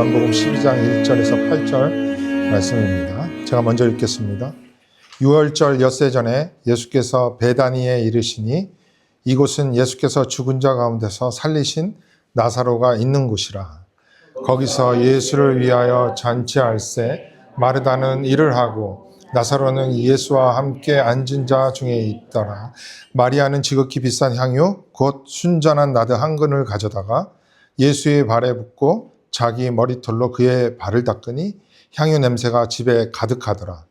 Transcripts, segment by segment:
요한복음 12장 1절에서 8절 말씀입니다. 제가 먼저 읽겠습니다. 유월절 엿새 전에 예수께서 베다니에 이르시니 이곳은 예수께서 죽은 자 가운데서 살리신 나사로가 있는 곳이라. 거기서 예수를 위하여 잔치할세 마르다는 일을 하고 나사로는 예수와 함께 앉은 자 중에 있더라. 마리아는 지극히 비싼 향유 곧 순전한 나드 한 근을 가져다가 예수의 발에 붓고 자기 머리털로 그의 발을 닦으니 향유 냄새가 집에 가득하더라.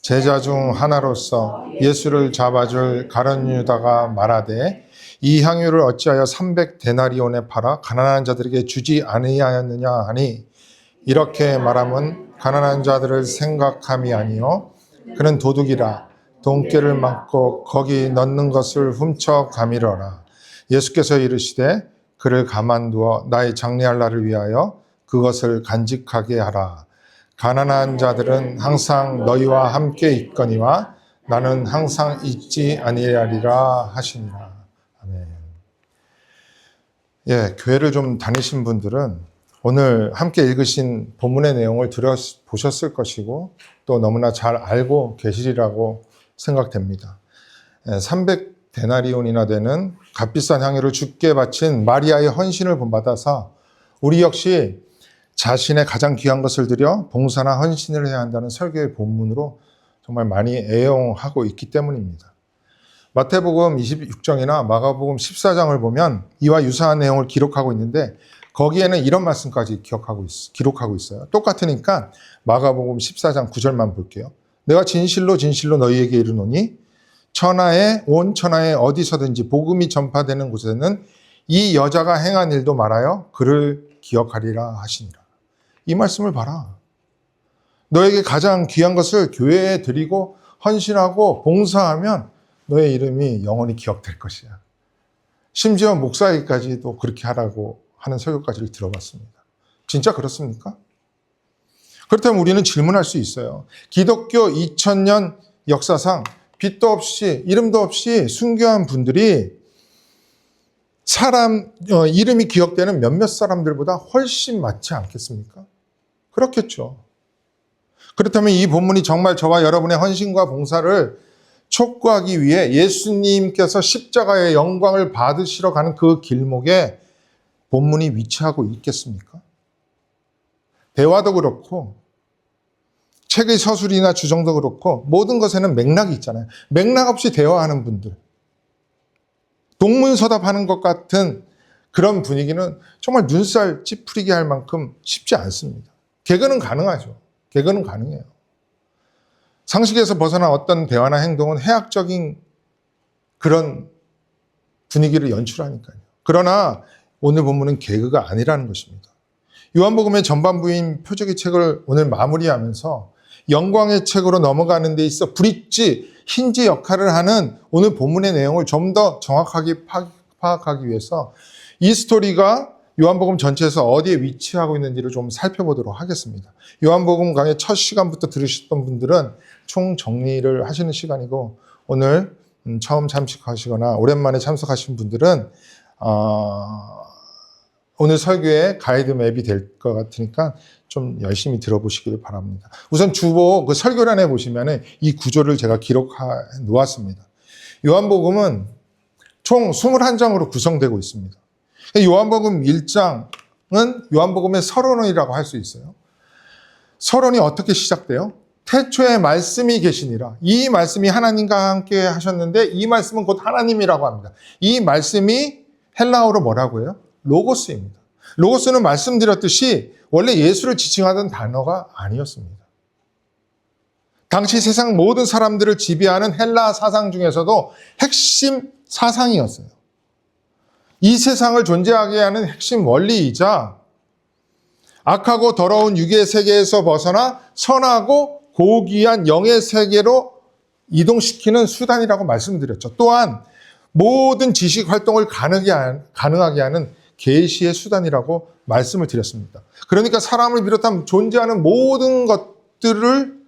제자 중 하나로서 예수를 잡아줄 가룟 유다가 말하되 이 향유를 어찌하여 300데나리온에 팔아 가난한 자들에게 주지 아니하였느냐 하니 이렇게 말하면 가난한 자들을 생각함이 아니요 그는 도둑이라 돈깨를 맞고 거기 넣는 것을 훔쳐 가미러라. 예수께서 이르시되 그를 가만두어 나의 장례할 날을 위하여 그것을 간직하게 하라. 가난한 자들은 항상 너희와 함께 있거니와 나는 항상 있지 아니하리라 하시니라. 아멘. 교회를 좀 다니신 분들은 오늘 함께 읽으신 본문의 내용을 들어보셨을 것이고 또 너무나 잘 알고 계시리라고 생각됩니다. 300데나리온이나 되는 값비싼 향유를 주께 바친 마리아의 헌신을 본받아서 우리 역시 자신의 가장 귀한 것을 들여 봉사나 헌신을 해야 한다는 설교의 본문으로 정말 많이 애용하고 있기 때문입니다. 마태복음 26장이나 마가복음 14장을 보면 이와 유사한 내용을 기록하고 있는데 거기에는 이런 말씀까지 기록하고 있어요. 똑같으니까 마가복음 14장 9절만 볼게요. 내가 진실로 진실로 너희에게 이르노니 온 천하에 어디서든지 복음이 전파되는 곳에는 이 여자가 행한 일도 말하여 그를 기억하리라 하시니라. 이 말씀을 봐라. 너에게 가장 귀한 것을 교회에 드리고 헌신하고 봉사하면 너의 이름이 영원히 기억될 것이야. 심지어 목사에게까지도 그렇게 하라고 하는 설교까지를 들어봤습니다. 진짜 그렇습니까? 그렇다면 우리는 질문할 수 있어요. 기독교 2000년 역사상 빛도 없이 이름도 없이 순교한 분들이 이름이 기억되는 몇몇 사람들보다 훨씬 많지 않겠습니까? 그렇겠죠. 그렇다면 이 본문이 정말 저와 여러분의 헌신과 봉사를 촉구하기 위해 예수님께서 십자가의 영광을 받으시러 가는 그 길목에 본문이 위치하고 있겠습니까? 대화도 그렇고 책의 서술이나 주정도 그렇고 모든 것에는 맥락이 있잖아요. 맥락 없이 대화하는 분들. 동문서답하는 것 같은 그런 분위기는 정말 눈살 찌푸리게 할 만큼 쉽지 않습니다. 개그는 가능하죠. 개그는 가능해요. 상식에서 벗어난 어떤 대화나 행동은 해학적인 그런 분위기를 연출하니까요. 그러나 오늘 본문은 개그가 아니라는 것입니다. 요한복음의 전반부인 표적의 책을 오늘 마무리하면서 영광의 책으로 넘어가는 데 있어 브릿지, 힌지 역할을 하는 오늘 본문의 내용을 좀 더 정확하게 파악하기 위해서 이 스토리가 요한복음 전체에서 어디에 위치하고 있는지를 좀 살펴보도록 하겠습니다. 요한복음 강의 첫 시간부터 들으셨던 분들은 총 정리를 하시는 시간이고 오늘 처음 참석하시거나 오랜만에 참석하신 분들은 오늘 설교의 가이드 맵이 될 것 같으니까 좀 열심히 들어보시길 바랍니다. 우선 주보 그 설교란에 보시면 이 구조를 제가 기록해 놓았습니다. 요한복음은 총 21장으로 구성되고 있습니다. 요한복음 1장은 요한복음의 서론이라고 할 수 있어요. 서론이 어떻게 시작돼요? 태초에 말씀이 계시니라. 이 말씀이 하나님과 함께 하셨는데 이 말씀은 곧 하나님이라고 합니다. 이 말씀이 헬라어로 뭐라고 해요? 로고스입니다. 로고스는 말씀드렸듯이 원래 예수를 지칭하던 단어가 아니었습니다. 당시 세상 모든 사람들을 지배하는 헬라 사상 중에서도 핵심 사상이었어요. 이 세상을 존재하게 하는 핵심 원리이자 악하고 더러운 육의 세계에서 벗어나 선하고 고귀한 영의 세계로 이동시키는 수단이라고 말씀드렸죠. 또한 모든 지식 활동을 가능하게 하는 계시의 수단이라고 말씀을 드렸습니다. 그러니까 사람을 비롯한 존재하는 모든 것들을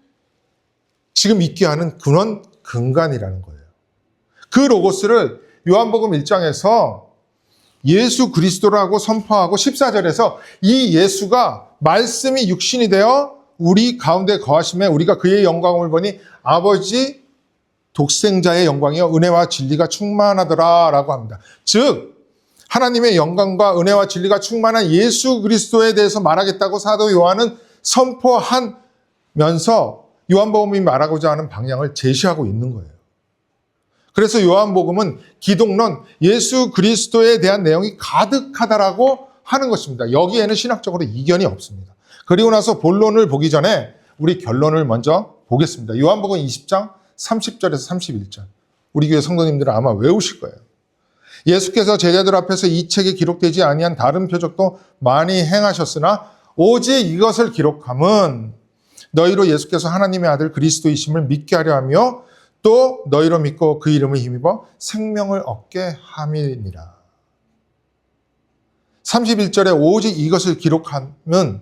지금 있게 하는 그런 근간이라는 거예요. 그 로고스를 요한복음 1장에서 예수 그리스도라고 선포하고 14절에서 이 예수가 말씀이 육신이 되어 우리 가운데 거하심에 우리가 그의 영광을 보니 아버지 독생자의 영광이요 은혜와 진리가 충만하더라라고 합니다. 즉 하나님의 영광과 은혜와 진리가 충만한 예수 그리스도에 대해서 말하겠다고 사도 요한은 선포하면서 요한복음이 말하고자 하는 방향을 제시하고 있는 거예요. 그래서 요한복음은 기독론 예수 그리스도에 대한 내용이 가득하다라고 하는 것입니다. 여기에는 신학적으로 이견이 없습니다. 그리고 나서 본론을 보기 전에 우리 결론을 먼저 보겠습니다. 요한복음 20장 30절에서 31절. 우리 교회 성도님들은 아마 외우실 거예요. 예수께서 제자들 앞에서 이 책에 기록되지 아니한 다른 표적도 많이 행하셨으나 오직 이것을 기록함은 너희로 예수께서 하나님의 아들 그리스도이심을 믿게 하려 하며 또 너희로 믿고 그 이름을 힘입어 생명을 얻게 함이니라. 31절에 오직 이것을 기록함은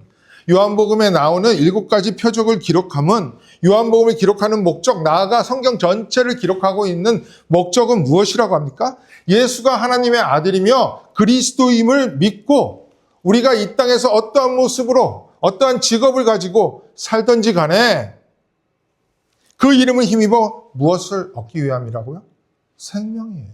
요한복음에 나오는 7가지 표적을 기록함은 요한복음을 기록하는 목적, 나아가 성경 전체를 기록하고 있는 목적은 무엇이라고 합니까? 예수가 하나님의 아들이며 그리스도임을 믿고 우리가 이 땅에서 어떠한 모습으로 어떠한 직업을 가지고 살던지 간에 그 이름을 힘입어 무엇을 얻기 위함이라고요? 생명이에요.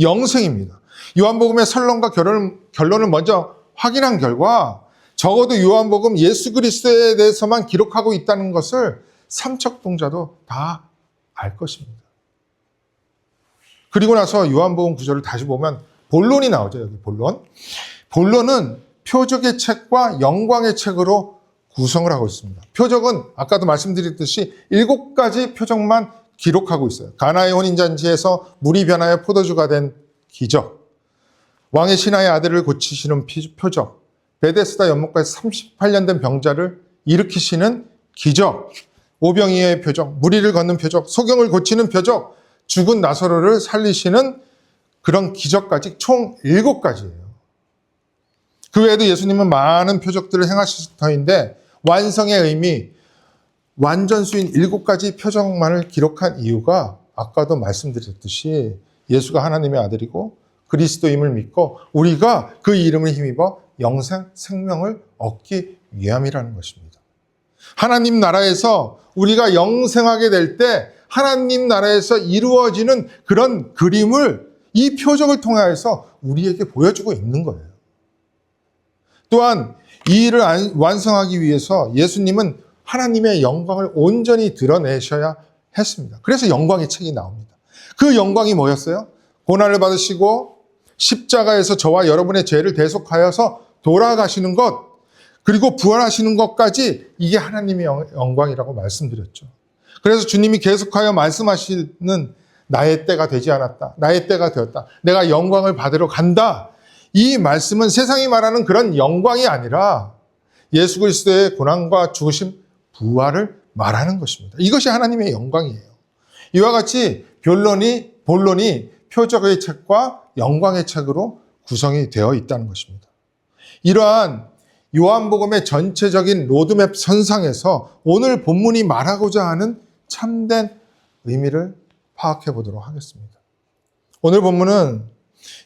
영생입니다. 요한복음의 설론과 결론을 먼저 확인한 결과 적어도 요한복음 예수 그리스도에 대해서만 기록하고 있다는 것을 삼척동자도 다 알 것입니다. 그리고 나서 요한복음 9절을 다시 보면 본론이 나오죠. 여기 본론. 본론은 표적의 책과 영광의 책으로 구성을 하고 있습니다. 표적은 아까도 말씀드렸듯이 7가지 표적만 기록하고 있어요. 가나의 혼인잔치에서 물이 변하여 포도주가 된 기적, 왕의 신하의 아들을 고치시는 표적, 베데스다 연못가에서 38년 된 병자를 일으키시는 기적, 오병이어의 표적, 무리를 걷는 표적, 소경을 고치는 표적, 죽은 나사로를 살리시는 그런 기적까지 총 7가지예요. 그 외에도 예수님은 많은 표적들을 행하실 터인데 완성의 의미, 완전수인 7가지 표적만을 기록한 이유가 아까도 말씀드렸듯이 예수가 하나님의 아들이고 그리스도임을 믿고 우리가 그 이름을 힘입어 영생, 생명을 얻기 위함이라는 것입니다. 하나님 나라에서 우리가 영생하게 될 때 하나님 나라에서 이루어지는 그런 그림을 이 표적을 통해서 우리에게 보여주고 있는 거예요. 또한 이 일을 완성하기 위해서 예수님은 하나님의 영광을 온전히 드러내셔야 했습니다. 그래서 영광의 책이 나옵니다. 그 영광이 뭐였어요? 고난을 받으시고 십자가에서 저와 여러분의 죄를 대속하여서 돌아가시는 것, 그리고 부활하시는 것까지 이게 하나님의 영광이라고 말씀드렸죠. 그래서 주님이 계속하여 말씀하시는 나의 때가 되지 않았다. 나의 때가 되었다. 내가 영광을 받으러 간다. 이 말씀은 세상이 말하는 그런 영광이 아니라 예수 그리스도의 고난과 죽으심, 부활을 말하는 것입니다. 이것이 하나님의 영광이에요. 이와 같이 본론이 표적의 책과 영광의 책으로 구성이 되어 있다는 것입니다. 이러한 요한복음의 전체적인 로드맵 선상에서 오늘 본문이 말하고자 하는 참된 의미를 파악해 보도록 하겠습니다. 오늘 본문은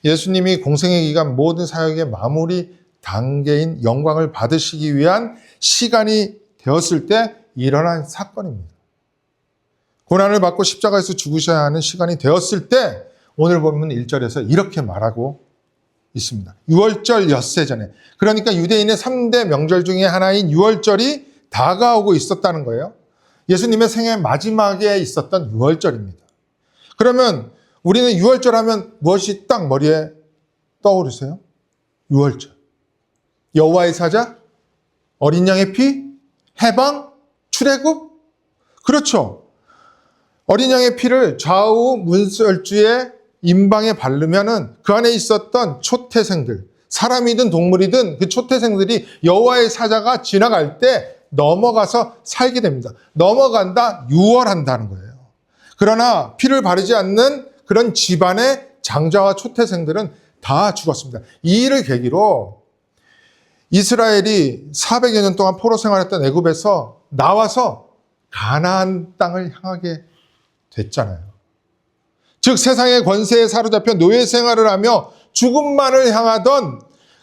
예수님이 공생의 기간 모든 사역의 마무리 단계인 영광을 받으시기 위한 시간이 되었을 때 일어난 사건입니다. 고난을 받고 십자가에서 죽으셔야 하는 시간이 되었을 때 오늘 본문 1절에서 이렇게 말하고 있습니다. 유월절 엿새 전에. 그러니까 유대인의 3대 명절 중에 하나인 유월절이 다가오고 있었다는 거예요. 예수님의 생애 마지막에 있었던 유월절입니다. 그러면 우리는 유월절 하면 무엇이 딱 머리에 떠오르세요? 유월절. 여호와의 사자? 어린 양의 피? 해방? 출애굽? 그렇죠. 어린 양의 피를 좌우 문설주에 임방에 바르면은 그 안에 있었던 초태생들, 사람이든 동물이든 그 초태생들이 여호와의 사자가 지나갈 때 넘어가서 살게 됩니다. 넘어간다, 유월한다는 거예요. 그러나 피를 바르지 않는 그런 집안의 장자와 초태생들은 다 죽었습니다. 이 일을 계기로 이스라엘이 400여 년 동안 포로 생활했던 애굽에서 나와서 가나안 땅을 향하게 됐잖아요. 즉 세상의 권세에 사로잡혀 노예 생활을 하며 죽음만을 향하던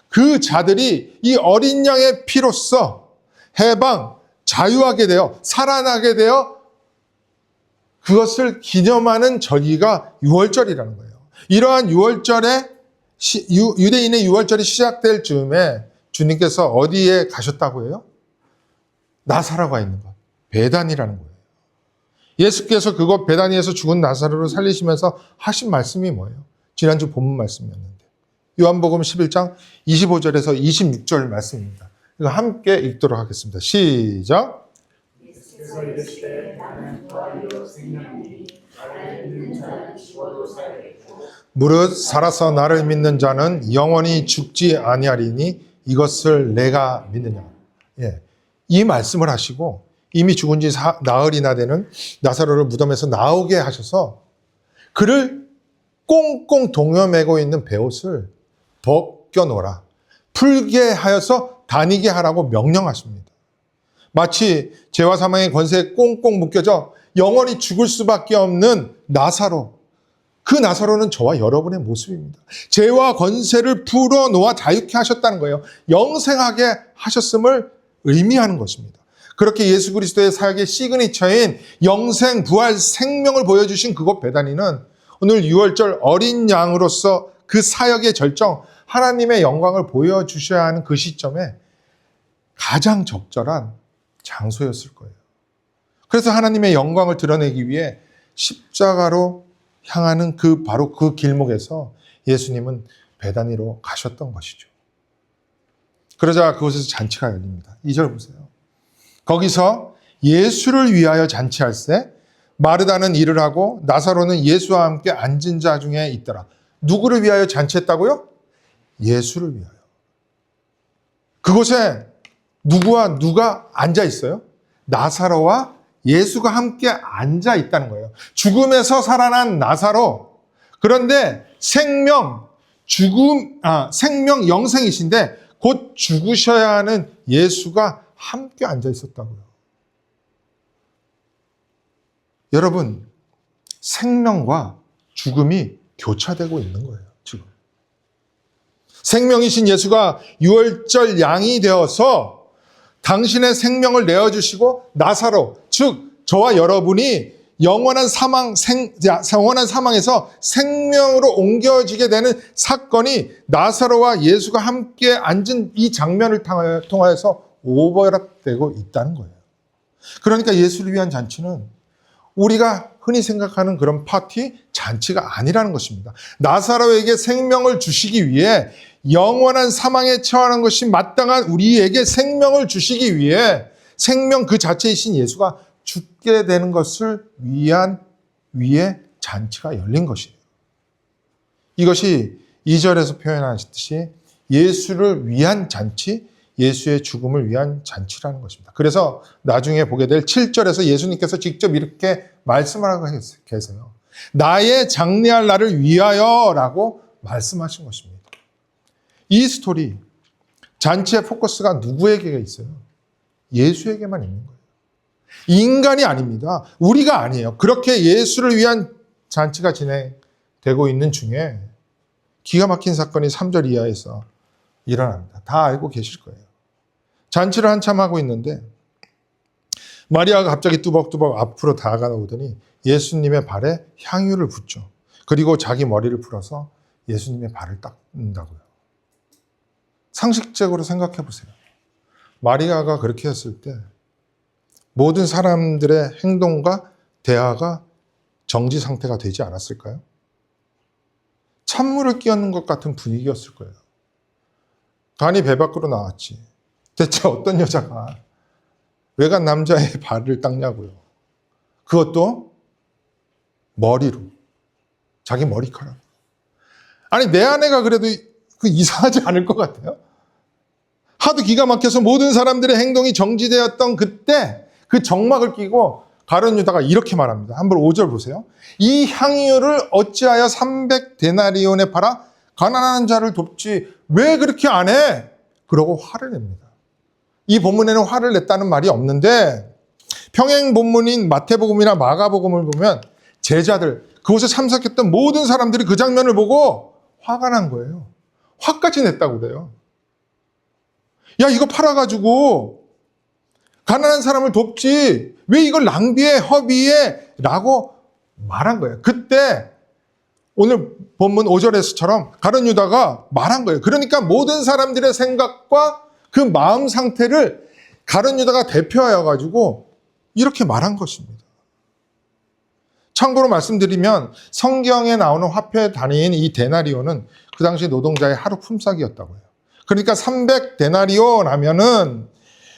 그 자들이 이 어린 양의 피로써 해방, 자유하게 되어 살아나게 되어 그것을 기념하는 절기가 유월절이라는 거예요. 이러한 유월절에 유대인의 유월절이 시작될 즈음에 주님께서 어디에 가셨다고 해요? 나사로가 있는 것, 베단이라는 거예요. 예수께서 그곳 베다니에서 죽은 나사로를 살리시면서 하신 말씀이 뭐예요? 지난주 본문 말씀이었는데 요한복음 11장 25절에서 26절 말씀입니다. 이거 함께 읽도록 하겠습니다. 시작. 예수께서 이르시되 나는 부활이요 생명이니 나를 믿는 자는 죽어도 살겠고 무릇 살아서 나를 믿는 자는 영원히 죽지 아니하리니 이것을 내가 믿느냐. 예, 이 말씀을 하시고 이미 죽은 지 나흘이나 되는 나사로를 무덤에서 나오게 하셔서 그를 꽁꽁 동여매고 있는 베옷을 벗겨놓으라. 풀게 하여서 다니게 하라고 명령하십니다. 마치 죄와 사망의 권세에 꽁꽁 묶여져 영원히 죽을 수밖에 없는 나사로. 그 나사로는 저와 여러분의 모습입니다. 죄와 권세를 풀어놓아 자유케 하셨다는 거예요. 영생하게 하셨음을 의미하는 것입니다. 그렇게 예수 그리스도의 사역의 시그니처인 영생, 부활, 생명을 보여주신 그곳 베다니는 오늘 유월절 어린 양으로서 그 사역의 절정, 하나님의 영광을 보여주셔야 하는 그 시점에 가장 적절한 장소였을 거예요. 그래서 하나님의 영광을 드러내기 위해 십자가로 향하는 바로 그 길목에서 예수님은 베다니로 가셨던 것이죠. 그러자 그곳에서 잔치가 열립니다. 2절 보세요. 거기서 예수를 위하여 잔치할세 마르다는 일을 하고 나사로는 예수와 함께 앉은 자 중에 있더라. 누구를 위하여 잔치했다고요? 예수를 위하여. 그곳에 누구와 누가 앉아 있어요? 나사로와 예수가 함께 앉아 있다는 거예요. 죽음에서 살아난 나사로. 그런데 생명 영생이신데 곧 죽으셔야 하는 예수가 함께 앉아 있었다고요. 여러분, 생명과 죽음이 교차되고 있는 거예요, 지금. 생명이신 예수가 유월절 양이 되어서 당신의 생명을 내어주시고 나사로, 즉 저와 여러분이 영원한 사망에서 생명으로 옮겨지게 되는 사건이 나사로와 예수가 함께 앉은 이 장면을 통하여서 오버랩되고 있다는 거예요. 그러니까 예수를 위한 잔치는 우리가 흔히 생각하는 그런 파티, 잔치가 아니라는 것입니다. 나사로에게 생명을 주시기 위해 영원한 사망에 처하는 것이 마땅한 우리에게 생명을 주시기 위해 생명 그 자체이신 예수가 죽게 되는 것을 위해 잔치가 열린 것이에요. 이것이 2절에서 표현하셨듯이 예수를 위한 잔치, 예수의 죽음을 위한 잔치라는 것입니다. 그래서 나중에 보게 될 7절에서 예수님께서 직접 이렇게 말씀을 하고 계세요. 나의 장래할 날을 위하여라고 말씀하신 것입니다. 이 스토리, 잔치의 포커스가 누구에게 있어요? 예수에게만 있는 거예요. 인간이 아닙니다. 우리가 아니에요. 그렇게 예수를 위한 잔치가 진행되고 있는 중에 기가 막힌 사건이 3절 이하에서 일어납니다. 다 알고 계실 거예요. 잔치를 한참 하고 있는데 마리아가 갑자기 뚜벅뚜벅 앞으로 다가오더니 예수님의 발에 향유를 붓죠. 그리고 자기 머리를 풀어서 예수님의 발을 닦는다고요. 상식적으로 생각해 보세요. 마리아가 그렇게 했을 때 모든 사람들의 행동과 대화가 정지 상태가 되지 않았을까요? 찬물을 끼얹는 것 같은 분위기였을 거예요. 간이 배 밖으로 나왔지. 대체 어떤 여자가 외간 남자의 발을 닦냐고요. 그것도 머리로. 자기 머리카락. 아니 내 아내가 그래도 이상하지 않을 것 같아요. 하도 기가 막혀서 모든 사람들의 행동이 정지되었던 그때 그 정막을 끼고 가룟 유다가 이렇게 말합니다. 한번 5절 보세요. 이 향유를 어찌하여 300데나리온에 팔아 가난한 자를 돕지 왜 그렇게 안 해? 그러고 화를 냅니다. 이 본문에는 화를 냈다는 말이 없는데 평행 본문인 마태복음이나 마가복음을 보면 제자들, 그곳에 참석했던 모든 사람들이 그 장면을 보고 화가 난 거예요. 화까지 냈다고 그래요. 야, 이거 팔아가지고 가난한 사람을 돕지 왜 이걸 낭비해, 허비해 라고 말한 거예요. 그때 오늘 본문 5절에서처럼 가룟 유다가 말한 거예요. 그러니까 모든 사람들의 생각과 그 마음 상태를 가룟 유다가 대표하여 가지고 이렇게 말한 것입니다. 참고로 말씀드리면 성경에 나오는 화폐 단위인 이 데나리오는 그 당시 노동자의 하루 품삯이었다고 해요. 그러니까 300데나리오 하면은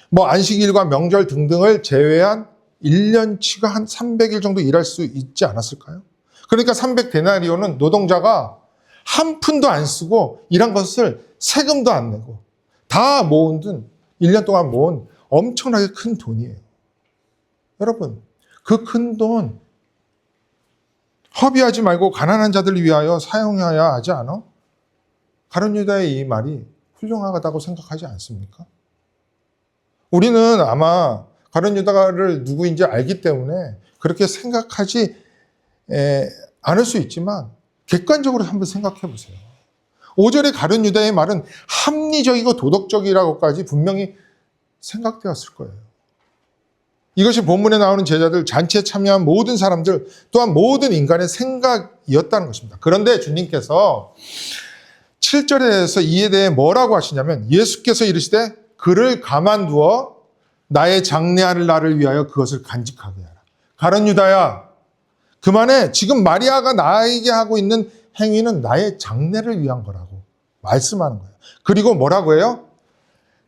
뭐 안식일과 명절 등등을 제외한 1년치가 한 300일 정도 일할 수 있지 않았을까요? 그러니까 300데나리오는 노동자가 한 푼도 안 쓰고 일한 것을 세금도 안 내고 다 모은 1년 동안 모은 엄청나게 큰 돈이에요. 여러분, 그 큰 돈 허비하지 말고 가난한 자들을 위하여 사용해야 하지 않아? 가룟 유다의 이 말이 훌륭하다고 생각하지 않습니까? 우리는 아마 가룟 유다를 누구인지 알기 때문에 그렇게 생각하지 않을 수 있지만 객관적으로 한번 생각해 보세요. 5절의 가룟 유다의 말은 합리적이고 도덕적이라고까지 분명히 생각되었을 거예요. 이것이 본문에 나오는 제자들, 잔치에 참여한 모든 사람들, 또한 모든 인간의 생각이었다는 것입니다. 그런데 주님께서 7절에서 이에 대해 뭐라고 하시냐면 예수께서 이르시되 그를 가만두어 나의 장래할 날을 위하여 그것을 간직하게 하라. 가룟 유다야, 그만해. 지금 마리아가 나에게 하고 있는 행위는 나의 장래를 위한 거라고 말씀하는 거예요. 그리고 뭐라고 해요?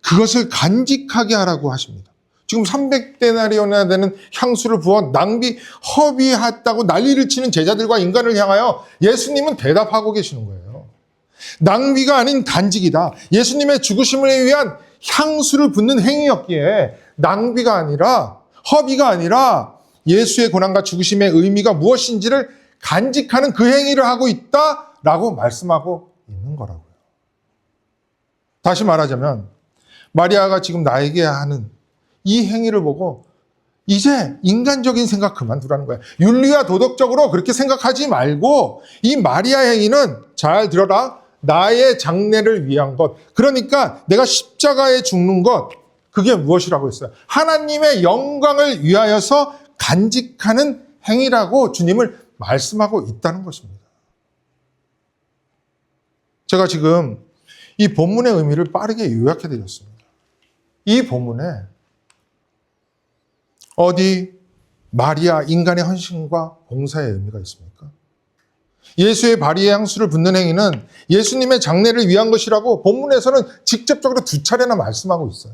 그것을 간직하게 하라고 하십니다. 지금 300데나리온이나 되는 향수를 부어 낭비, 허비했다고 난리를 치는 제자들과 인간을 향하여 예수님은 대답하고 계시는 거예요. 낭비가 아닌 간직이다. 예수님의 죽으심을 위한 향수를 붓는 행위였기에 낭비가 아니라, 허비가 아니라 예수의 고난과 죽으심의 의미가 무엇인지를 간직하는 그 행위를 하고 있다라고 말씀하고 있는 거라고요. 다시 말하자면 마리아가 지금 나에게 하는 이 행위를 보고 이제 인간적인 생각 그만두라는 거예요. 윤리와 도덕적으로 그렇게 생각하지 말고 이 마리아 행위는 잘 들어라. 나의 장래를 위한 것. 그러니까 내가 십자가에 죽는 것. 그게 무엇이라고 했어요? 하나님의 영광을 위하여서 간직하는 행위라고 주님을 말씀하고 있다는 것입니다. 제가 지금 이 본문의 의미를 빠르게 요약해 드렸습니다. 이 본문에 어디 마리아 인간의 헌신과 봉사의 의미가 있습니까? 예수의 발의 향수를 붓는 행위는 예수님의 장래를 위한 것이라고 본문에서는 직접적으로 2차례나 말씀하고 있어요.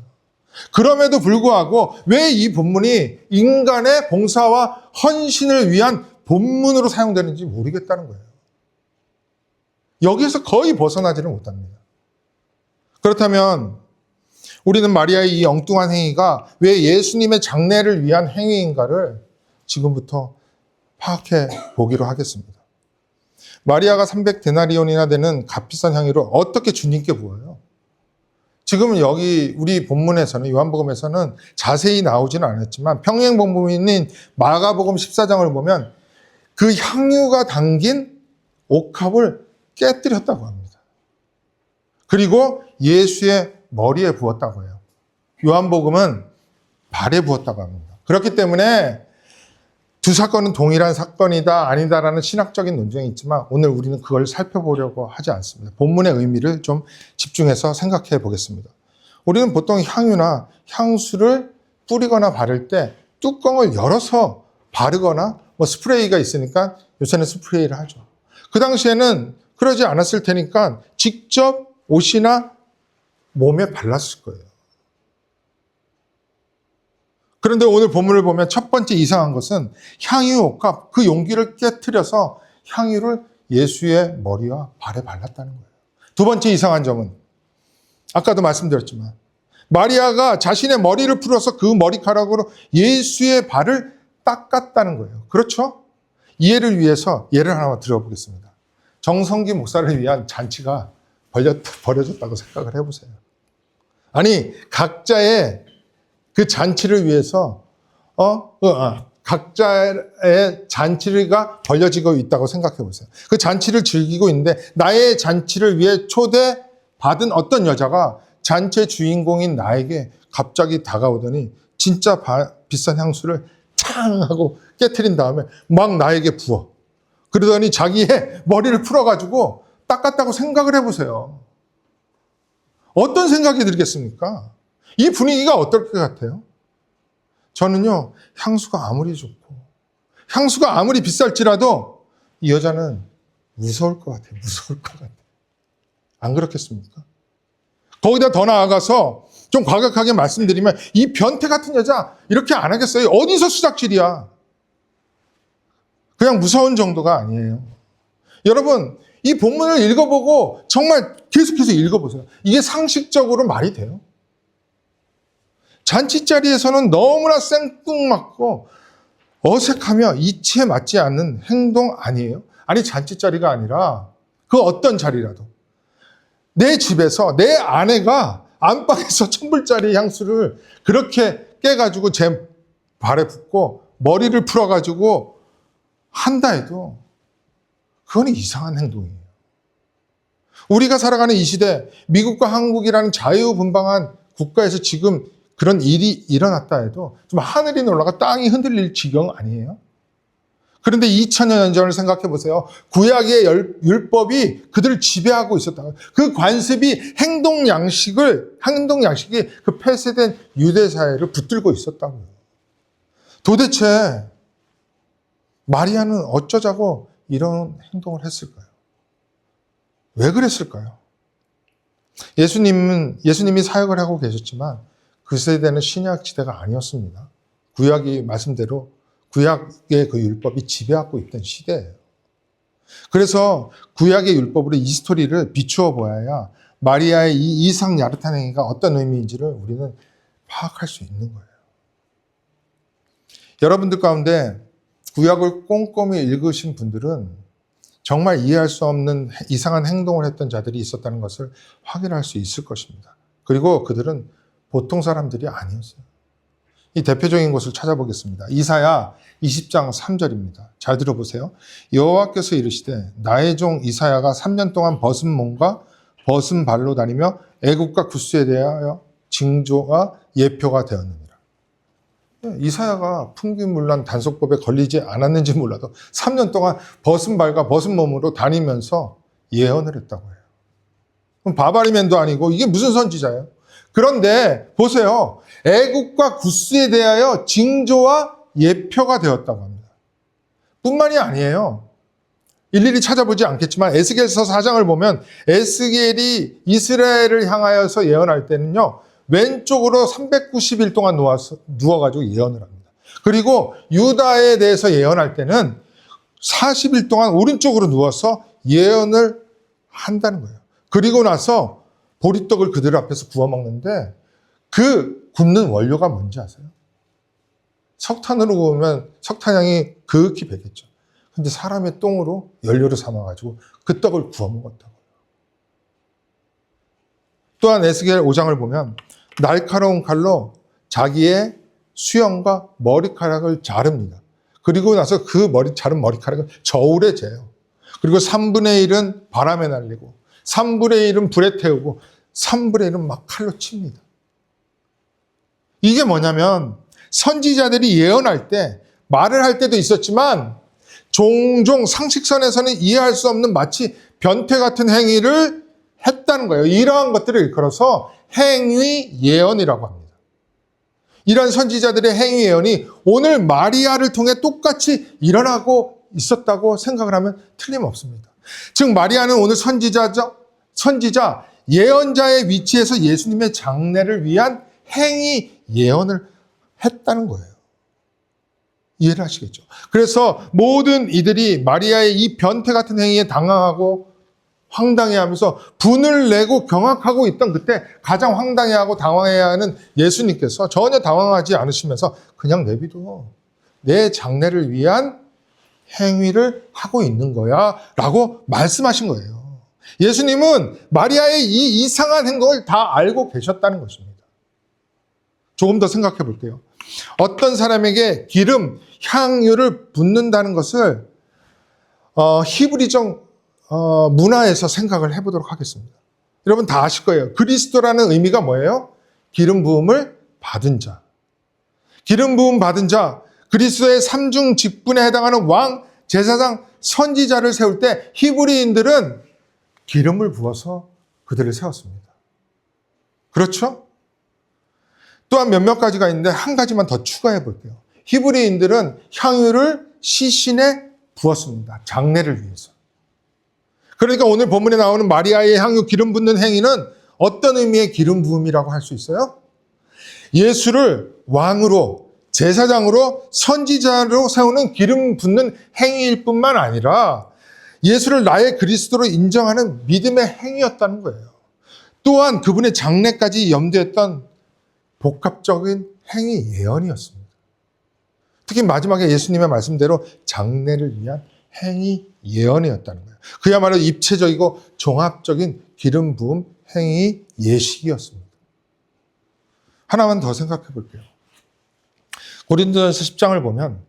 그럼에도 불구하고 왜 이 본문이 인간의 봉사와 헌신을 위한 본문으로 사용되는지 모르겠다는 거예요. 여기에서 거의 벗어나지를 못합니다. 그렇다면 우리는 마리아의 이 엉뚱한 행위가 왜 예수님의 장래를 위한 행위인가를 지금부터 파악해 보기로 하겠습니다. 마리아가 300데나리온이나 되는 값비싼 향유를 어떻게 주님께 부어요? 지금 여기 우리 본문에서는 요한복음에서는 자세히 나오지는 않았지만 평행복음인 마가복음 14장을 보면 그 향유가 담긴 옥합을 깨뜨렸다고 합니다. 그리고 예수의 머리에 부었다고 해요. 요한복음은 발에 부었다고 합니다. 그렇기 때문에 두 사건은 동일한 사건이다 아니다라는 신학적인 논쟁이 있지만 오늘 우리는 그걸 살펴보려고 하지 않습니다. 본문의 의미를 좀 집중해서 생각해 보겠습니다. 우리는 보통 향유나 향수를 뿌리거나 바를 때 뚜껑을 열어서 바르거나 뭐 스프레이가 있으니까 요새는 스프레이를 하죠. 그 당시에는 그러지 않았을 테니까 직접 옷이나 몸에 발랐을 거예요. 그런데 오늘 본문을 보면 첫 번째 이상한 것은 향유 옥합, 그 용기를 깨트려서 향유를 예수의 머리와 발에 발랐다는 거예요. 두 번째 이상한 점은 아까도 말씀드렸지만 마리아가 자신의 머리를 풀어서 그 머리카락으로 예수의 발을 닦았다는 거예요. 그렇죠? 이해를 위해서 예를 하나 들어보겠습니다. 정성기 목사를 위한 잔치가 벌어졌다고 생각을 해보세요. 아니 각자의 그 잔치를 위해서 각자의 잔치가 벌려지고 있다고 생각해 보세요. 그 잔치를 즐기고 있는데 나의 잔치를 위해 초대받은 어떤 여자가 잔치의 주인공인 나에게 갑자기 다가오더니 진짜 비싼 향수를 탕 하고 깨트린 다음에 막 나에게 부어. 그러더니 자기의 머리를 풀어가지고 닦았다고 생각을 해보세요. 어떤 생각이 들겠습니까? 이 분위기가 어떨 것 같아요? 저는요, 향수가 아무리 좋고, 향수가 아무리 비쌀지라도 이 여자는 무서울 것 같아요. 무서울 것 같아요. 안 그렇겠습니까? 거기다 더 나아가서 좀 과격하게 말씀드리면 이 변태 같은 여자 이렇게 안 하겠어요? 어디서 수작질이야? 그냥 무서운 정도가 아니에요. 여러분, 이 본문을 읽어보고 정말 계속해서 읽어보세요. 이게 상식적으로 말이 돼요? 잔치 자리에서는 너무나 생뚱맞고 어색하며 이치에 맞지 않는 행동 아니에요? 아니, 잔치 자리가 아니라 그 어떤 자리라도 내 집에서 내 아내가 안방에서 1000불짜리 향수를 그렇게 깨가지고 제 발에 붓고 머리를 풀어가지고 한다 해도 그건 이상한 행동이에요. 우리가 살아가는 이 시대, 미국과 한국이라는 자유분방한 국가에서 지금 그런 일이 일어났다 해도 좀 하늘이 놀라가 땅이 흔들릴 지경 아니에요? 그런데 2000년 전을 생각해 보세요. 구약의 율법이 그들을 지배하고 있었다고요. 그 관습이 행동 양식이 그 폐쇄된 유대 사회를 붙들고 있었다고요. 도대체 마리아는 어쩌자고 이런 행동을 했을까요? 왜 그랬을까요? 예수님이 사역을 하고 계셨지만 그 세대는 신약 시대가 아니었습니다. 구약이 말씀대로 구약의 그 율법이 지배하고 있던 시대예요. 그래서 구약의 율법으로 이 스토리를 비추어 보아야 마리아의 이 이상 야릇한 행위가 어떤 의미인지를 우리는 파악할 수 있는 거예요. 여러분들 가운데 구약을 꼼꼼히 읽으신 분들은 정말 이해할 수 없는 이상한 행동을 했던 자들이 있었다는 것을 확인할 수 있을 것입니다. 그리고 그들은 보통 사람들이 아니었어요. 이 대표적인 것을 찾아보겠습니다. 이사야 20장 3절입니다. 잘 들어보세요. 여호와께서 이르시되 나의 종 이사야가 3년 동안 벗은 몸과 벗은 발로 다니며 애국과 구스에 대하여 징조와 예표가 되었느니라. 이사야가 풍기문란 단속법에 걸리지 않았는지 몰라도 3년 동안 벗은 발과 벗은 몸으로 다니면서 예언을 했다고 해요. 그럼 바바리맨도 아니고 이게 무슨 선지자예요? 그런데 보세요. 애국과 구스에 대하여 징조와 예표가 되었다고 합니다. 뿐만이 아니에요. 일일이 찾아보지 않겠지만 에스겔서 4장을 보면 에스겔이 이스라엘을 향하여서 예언할 때는요. 왼쪽으로 390일 동안 누워가지고 예언을 합니다. 그리고 유다에 대해서 예언할 때는 40일 동안 오른쪽으로 누워서 예언을 한다는 거예요. 그리고 나서 보리떡을 그들 앞에서 구워 먹는데 그 굽는 원료가 뭔지 아세요? 석탄으로 구우면 석탄향이 그윽히 배겠죠. 근데 사람의 똥으로 연료를 삼아가지고 그 떡을 구워 먹었다고요. 또한 에스겔 5장을 보면 날카로운 칼로 자기의 수염과 머리카락을 자릅니다. 그리고 나서 그 자른 머리카락을 저울에 재요. 그리고 3분의 1은 바람에 날리고 3분의 1은 불에 태우고 3분의 1은 막 칼로 칩니다. 이게 뭐냐면 선지자들이 예언할 때 말을 할 때도 있었지만 종종 상식선에서는 이해할 수 없는 마치 변태 같은 행위를 했다는 거예요. 이러한 것들을 일컬어서 행위 예언이라고 합니다. 이러한 선지자들의 행위 예언이 오늘 마리아를 통해 똑같이 일어나고 있었다고 생각을 하면 틀림없습니다. 즉 마리아는 오늘 선지자 예언자의 위치에서 예수님의 장래를 위한 행위 예언을 했다는 거예요. 이해를 하시겠죠? 그래서 모든 이들이 마리아의 이 변태 같은 행위에 당황하고 황당해하면서 분을 내고 경악하고 있던 그때 가장 황당해하고 당황해야 하는 예수님께서 전혀 당황하지 않으시면서 그냥 내비둬. 내 장래를 위한 행위를 하고 있는 거야 라고 말씀하신 거예요. 예수님은 마리아의 이 이상한 행동을 다 알고 계셨다는 것입니다. 조금 더 생각해 볼게요. 어떤 사람에게 기름, 향유를 붓는다는 것을 히브리적 문화에서 생각을 해보도록 하겠습니다. 여러분 다 아실 거예요. 그리스도라는 의미가 뭐예요? 기름 부음을 받은 자. 기름 부음 받은 자, 그리스도의 삼중 직분에 해당하는 왕, 제사장, 선지자를 세울 때 히브리인들은 기름을 부어서 그들을 세웠습니다. 그렇죠? 또한 몇몇 가지가 있는데 한 가지만 더 추가해 볼게요. 히브리인들은 향유를 시신에 부었습니다. 장례를 위해서. 그러니까 오늘 본문에 나오는 마리아의 향유 기름 붓는 행위는 어떤 의미의 기름 부음이라고 할 수 있어요? 예수를 왕으로, 제사장으로, 선지자로 세우는 기름 붓는 행위일 뿐만 아니라 예수를 나의 그리스도로 인정하는 믿음의 행위였다는 거예요. 또한 그분의 장례까지 염두했던 복합적인 행위 예언이었습니다. 특히 마지막에 예수님의 말씀대로 장례를 위한 행위 예언이었다는 거예요. 그야말로 입체적이고 종합적인 기름 부음 행위 예식이었습니다. 하나만 더 생각해 볼게요. 고린도전서 10장을 보면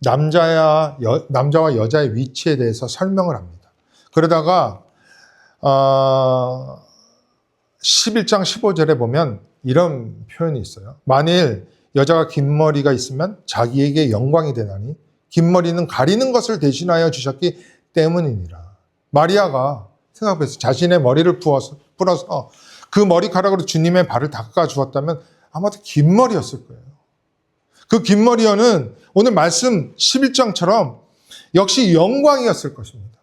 남자와 여자의 위치에 대해서 설명을 합니다. 그러다가 11장 15절에 보면 이런 표현이 있어요. 만일 여자가 긴 머리가 있으면 자기에게 영광이 되나니 긴 머리는 가리는 것을 대신하여 주셨기 때문이니라. 마리아가 생각해서 자신의 머리를 풀어서 그 머리카락으로 주님의 발을 닦아 주었다면 아마도 긴 머리였을 거예요. 그 긴 머리여는 오늘 말씀 11장처럼 역시 영광이었을 것입니다.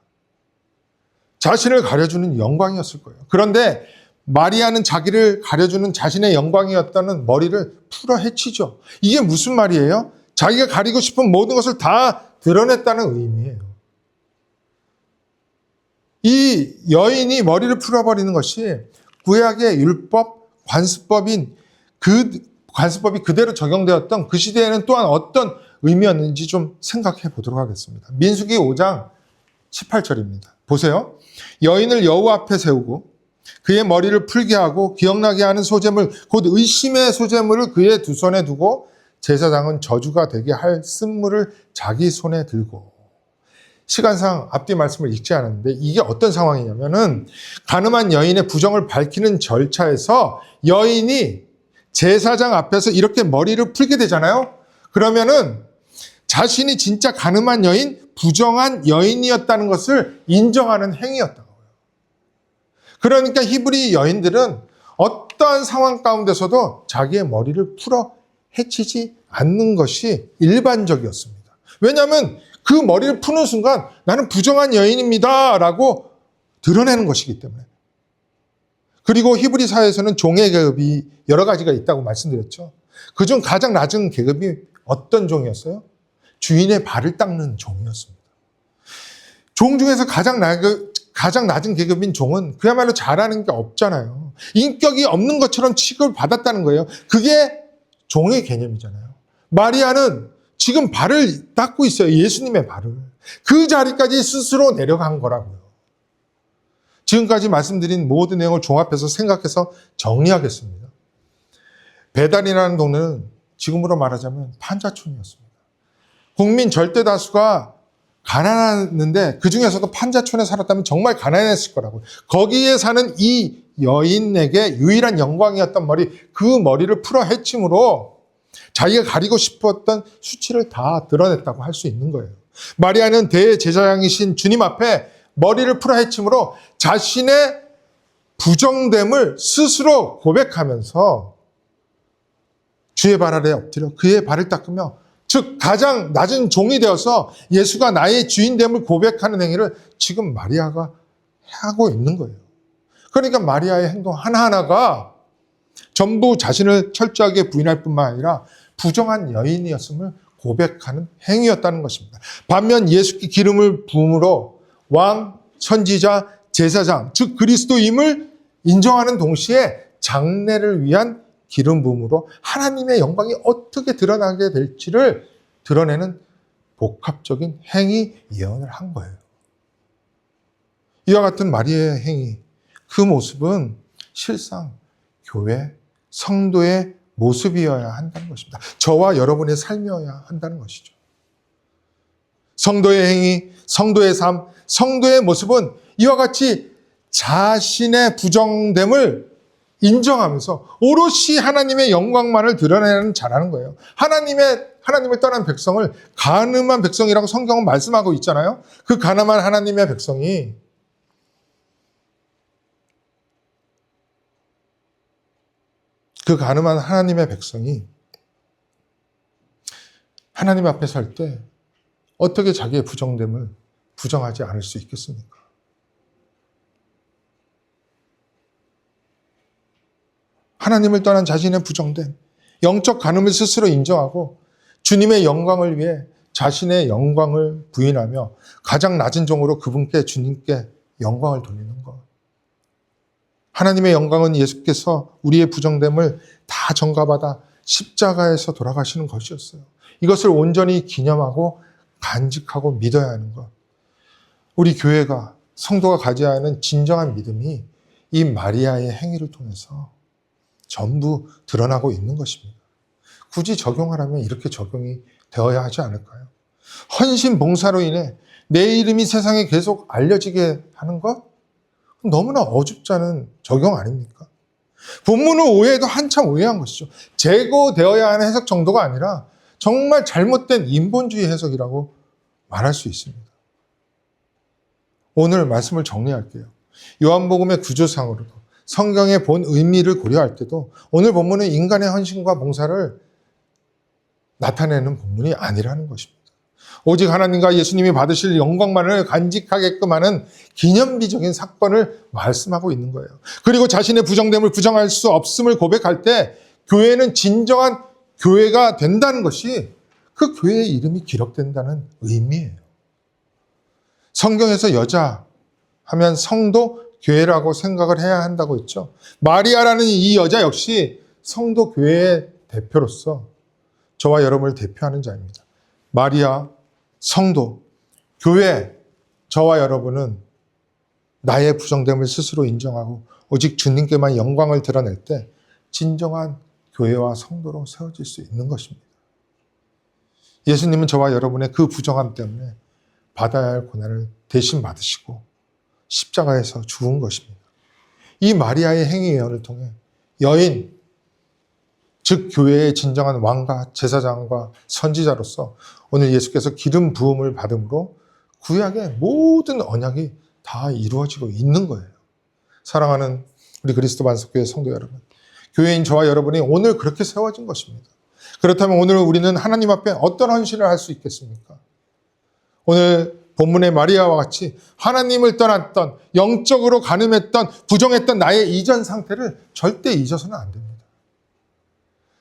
자신을 가려주는 영광이었을 거예요. 그런데 마리아는 자기를 가려주는 자신의 영광이었다는 머리를 풀어 헤치죠. 이게 무슨 말이에요? 자기가 가리고 싶은 모든 것을 다 드러냈다는 의미예요. 이 여인이 머리를 풀어버리는 것이 구약의 율법, 관습법인 그 관습법이 그대로 적용되었던 그 시대에는 또한 어떤 의미였는지 좀 생각해 보도록 하겠습니다. 민수기 5장 18절입니다. 보세요. 여인을 여호와 앞에 세우고 그의 머리를 풀게 하고 기억나게 하는 소재물, 곧 의심의 소재물을 그의 두 손에 두고 제사장은 저주가 되게 할 쓴물을 자기 손에 들고. 시간상 앞뒤 말씀을 읽지 않았는데 이게 어떤 상황이냐면은 간음한 여인의 부정을 밝히는 절차에서 여인이 제사장 앞에서 이렇게 머리를 풀게 되잖아요. 그러면은 자신이 진짜 간음한 여인, 부정한 여인이었다는 것을 인정하는 행위였다고요. 그러니까 히브리 여인들은 어떠한 상황 가운데서도 자기의 머리를 풀어 헤치지 않는 것이 일반적이었습니다. 왜냐하면 그 머리를 푸는 순간 나는 부정한 여인입니다 라고 드러내는 것이기 때문에. 그리고 히브리 사회에서는 종의 계급이 여러 가지가 있다고 말씀드렸죠. 그중 가장 낮은 계급이 어떤 종이었어요? 주인의 발을 닦는 종이었습니다. 종 중에서 가장 낮은 계급인 종은 그야말로 잘하는 게 없잖아요. 인격이 없는 것처럼 취급을 받았다는 거예요. 그게 종의 개념이잖아요. 마리아는 지금 발을 닦고 있어요. 예수님의 발을. 그 자리까지 스스로 내려간 거라고요. 지금까지 말씀드린 모든 내용을 종합해서 생각해서 정리하겠습니다. 베달이라는 동네는 지금으로 말하자면 판자촌이었습니다. 국민 절대 다수가 가난했는데 그 중에서도 판자촌에 살았다면 정말 가난했을 거라고요. 거기에 사는 이 여인에게 유일한 영광이었던 머리, 그 머리를 풀어 헤침으로 자기가 가리고 싶었던 수치를 다 드러냈다고 할 수 있는 거예요. 마리아는 대제사장이신 주님 앞에 머리를 풀어 헤침으로 자신의 부정됨을 스스로 고백하면서 주의 발 아래 엎드려 그의 발을 닦으며, 즉 가장 낮은 종이 되어서 예수가 나의 주인됨을 고백하는 행위를 지금 마리아가 하고 있는 거예요. 그러니까 마리아의 행동 하나하나가 전부 자신을 철저하게 부인할 뿐만 아니라 부정한 여인이었음을 고백하는 행위였다는 것입니다. 반면 예수께 기름을 부음으로 왕, 선지자, 제사장, 즉 그리스도임을 인정하는 동시에 장례를 위한 기름 부음으로 하나님의 영광이 어떻게 드러나게 될지를 드러내는 복합적인 행위 예언을 한 거예요. 이와 같은 마리아의 행위, 그 모습은 실상 교회, 성도의 모습이어야 한다는 것입니다. 저와 여러분의 삶이어야 한다는 것이죠. 성도의 행위, 성도의 삶, 성도의 모습은 이와 같이 자신의 부정됨을 인정하면서 오롯이 하나님의 영광만을 드러내는 자라는 거예요. 하나님을 떠난 백성을 가늠한 백성이라고 성경은 말씀하고 있잖아요. 그 가늠한 하나님의 백성이 하나님 앞에 설 때 어떻게 자기의 부정됨을 부정하지 않을 수 있겠습니까? 하나님을 떠난 자신의 부정됨, 영적 간음을 스스로 인정하고 주님의 영광을 위해 자신의 영광을 부인하며 가장 낮은 종으로 그분께, 주님께 영광을 돌리는 것. 하나님의 영광은 예수께서 우리의 부정됨을 다 전가받아 십자가에서 돌아가시는 것이었어요. 이것을 온전히 기념하고 간직하고 믿어야 하는 것. 우리 교회가, 성도가 가져야 하는 진정한 믿음이 이 마리아의 행위를 통해서 전부 드러나고 있는 것입니다. 굳이 적용하라면 이렇게 적용이 되어야 하지 않을까요? 헌신 봉사로 인해 내 이름이 세상에 계속 알려지게 하는 것? 너무나 어줍지 않은 적용 아닙니까? 본문을 오해해도 한참 오해한 것이죠. 제거되어야 하는 해석 정도가 아니라 정말 잘못된 인본주의 해석이라고 말할 수 있습니다. 오늘 말씀을 정리할게요. 요한복음의 구조상으로도 성경의 본 의미를 고려할 때도 오늘 본문은 인간의 헌신과 봉사를 나타내는 본문이 아니라는 것입니다. 오직 하나님과 예수님이 받으실 영광만을 간직하게끔 하는 기념비적인 사건을 말씀하고 있는 거예요. 그리고 자신의 부정됨을 부정할 수 없음을 고백할 때 교회는 진정한 교회가 된다는 것이 그 교회의 이름이 기록된다는 의미예요. 성경에서 여자 하면 성도 교회라고 생각을 해야 한다고 했죠. 마리아라는 이 여자 역시 성도 교회의 대표로서 저와 여러분을 대표하는 자입니다. 마리아, 성도, 교회, 저와 여러분은 나의 부정됨을 스스로 인정하고 오직 주님께만 영광을 드러낼 때 진정한 교회와 성도로 세워질 수 있는 것입니다. 예수님은 저와 여러분의 그 부정함 때문에 받아야 할 고난을 대신 받으시고 십자가에서 죽은 것입니다. 이 마리아의 행위 예언을 통해 여인, 즉 교회의 진정한 왕과 제사장과 선지자로서 오늘 예수께서 기름 부음을 받음으로 구약의 모든 언약이 다 이루어지고 있는 거예요. 사랑하는 우리 그리스도 반석교회 성도 여러분, 교회인 저와 여러분이 오늘 그렇게 세워진 것입니다. 그렇다면 오늘 우리는 하나님 앞에 어떤 헌신을 할 수 있겠습니까? 오늘 본문의 마리아와 같이 하나님을 떠났던, 영적으로 간음했던, 부정했던 나의 이전 상태를 절대 잊어서는 안 됩니다.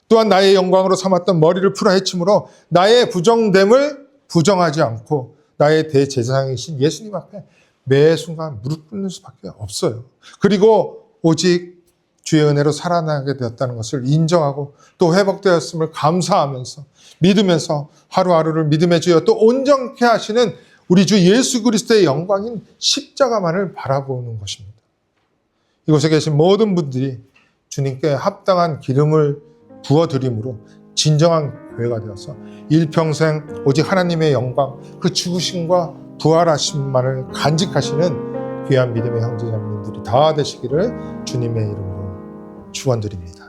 또한 나의 영광으로 삼았던 머리를 풀어 헤침으로 나의 부정됨을 부정하지 않고 나의 대제사장이신 예수님 앞에 매 순간 무릎 꿇는 수밖에 없어요. 그리고 오직 주의 은혜로 살아나게 되었다는 것을 인정하고 또 회복되었음을 감사하면서 믿으면서 하루하루를 믿음의 주여 또 온전케 하시는 우리 주 예수 그리스도의 영광인 십자가만을 바라보는 것입니다. 이곳에 계신 모든 분들이 주님께 합당한 기름을 부어드림으로 진정한 교회가 되어서 일평생 오직 하나님의 영광, 그 죽으심과 부활하심만을 간직하시는 귀한 믿음의 형제자매님들이 다 되시기를 주님의 이름으로 축원드립니다.